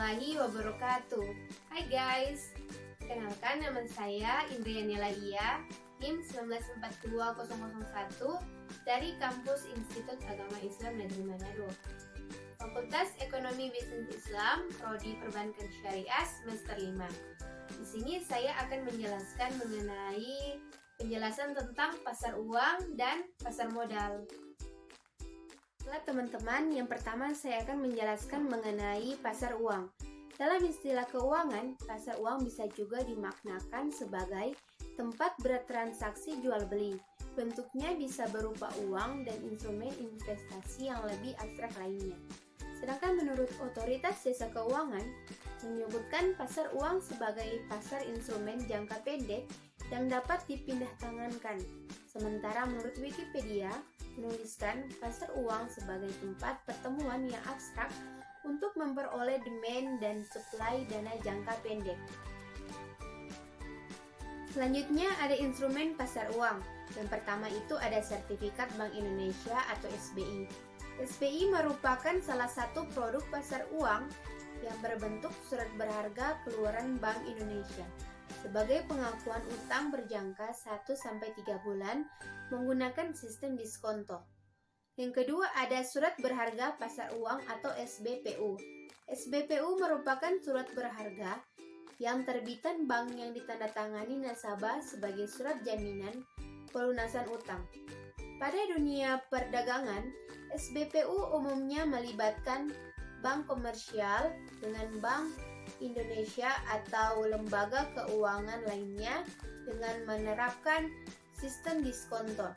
warahmatullahi wabarakatuh. Hai guys, kenalkan nama saya Indriani Laia, NIM 1942001 dari Kampus Institut Agama Islam Negeri Manado. Fakultas Ekonomi Bisnis Islam, Prodi Perbankan Syariah semester 5. Di sini saya akan menjelaskan mengenai penjelasan tentang pasar uang dan pasar modal. Baiklah teman-teman, yang pertama saya akan menjelaskan mengenai pasar uang. Dalam istilah keuangan, pasar uang bisa juga dimaknakan sebagai tempat bertransaksi jual beli. Bentuknya bisa berupa uang dan instrumen investasi yang lebih abstrak lainnya. Sedangkan menurut Otoritas Jasa Keuangan, menyebutkan pasar uang sebagai pasar instrumen jangka pendek yang dapat dipindahtangankan. Sementara menurut Wikipedia, menuliskan pasar uang sebagai tempat pertemuan yang abstrak untuk memperoleh demand dan supply dana jangka pendek. Selanjutnya ada instrumen pasar uang. Yang pertama itu ada sertifikat Bank Indonesia atau SBI. SBI merupakan salah satu produk pasar uang yang berbentuk surat berharga keluaran Bank Indonesia sebagai pengakuan utang berjangka 1-3 bulan menggunakan sistem diskonto. Yang kedua ada surat berharga pasar uang atau SBPU. SBPU merupakan surat berharga yang terbitan bank yang ditandatangani nasabah sebagai surat jaminan pelunasan utang. Pada dunia perdagangan, SBPU umumnya melibatkan bank komersial dengan bank Indonesia atau lembaga keuangan lainnya dengan menerapkan sistem diskonto.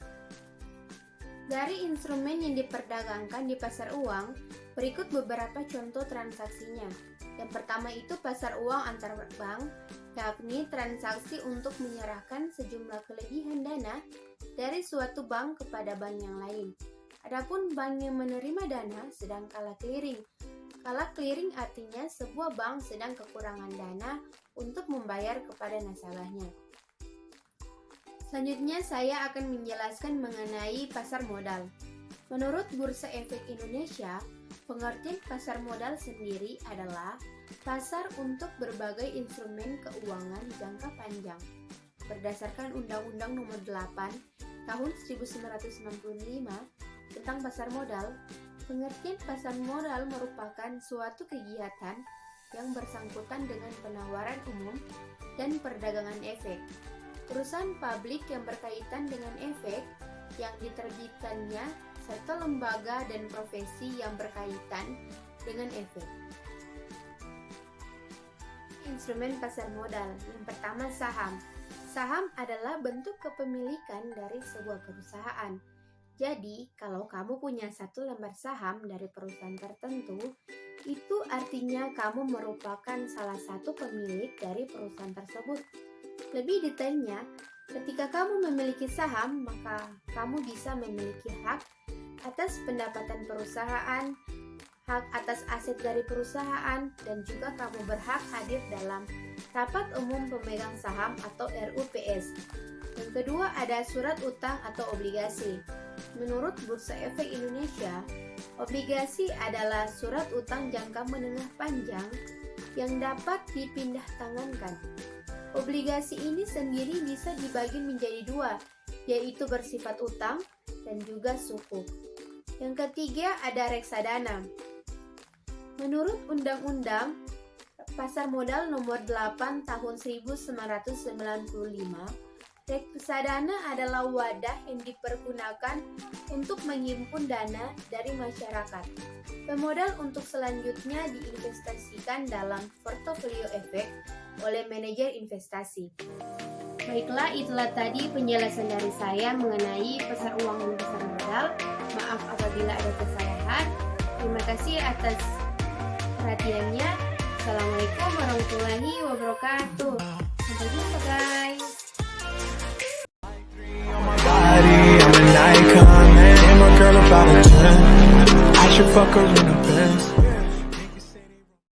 Dari instrumen yang diperdagangkan di pasar uang, berikut beberapa contoh transaksinya. Yang pertama itu pasar uang antar bank, yakni transaksi untuk menyerahkan sejumlah kelebihan dana dari suatu bank kepada bank yang lain. Adapun bank yang menerima dana sedang kalah clearing. Kalah clearing artinya sebuah bank sedang kekurangan dana untuk membayar kepada nasabahnya. Selanjutnya saya akan menjelaskan mengenai pasar modal. Menurut Bursa Efek Indonesia, pengertian pasar modal sendiri adalah pasar untuk berbagai instrumen keuangan jangka panjang. Berdasarkan Undang-Undang Nomor 8 Tahun 1995 tentang pasar modal, pengertian pasar modal merupakan suatu kegiatan yang bersangkutan dengan penawaran umum dan perdagangan efek. Perusahaan publik yang berkaitan dengan efek yang diterbitkannya serta lembaga dan profesi yang berkaitan dengan efek. Instrumen pasar modal. Yang pertama saham. Saham adalah bentuk kepemilikan dari sebuah perusahaan. Jadi, kalau kamu punya satu lembar saham dari perusahaan tertentu, itu artinya kamu merupakan salah satu pemilik dari perusahaan tersebut. Lebih detailnya, ketika kamu memiliki saham, maka kamu bisa memiliki hak atas pendapatan perusahaan, hak atas aset dari perusahaan, dan juga kamu berhak hadir dalam Rapat Umum Pemegang Saham atau RUPS. Yang kedua ada surat utang atau obligasi. Menurut Bursa Efek Indonesia, obligasi adalah surat utang jangka menengah panjang yang dapat dipindahtangankan. Obligasi ini sendiri bisa dibagi menjadi dua, yaitu bersifat utang dan juga sukuk. Yang ketiga ada reksadana. Menurut Undang-Undang Pasar Modal Nomor 8 Tahun 1995, reksadana adalah wadah yang dipergunakan untuk menghimpun dana dari masyarakat. Pemodal untuk selanjutnya diinvestasikan dalam portofolio efek oleh manajer investasi. Baiklah, itulah tadi penjelasan dari saya mengenai pasar uang dan pasar modal. Maaf apabila ada kesalahan. Terima kasih atas perhatiannya. Assalamualaikum warahmatullahi wabarakatuh. Sampai jumpa guys. I'm an icon, man. And my girl about a 10. I should fuck her in the Benz.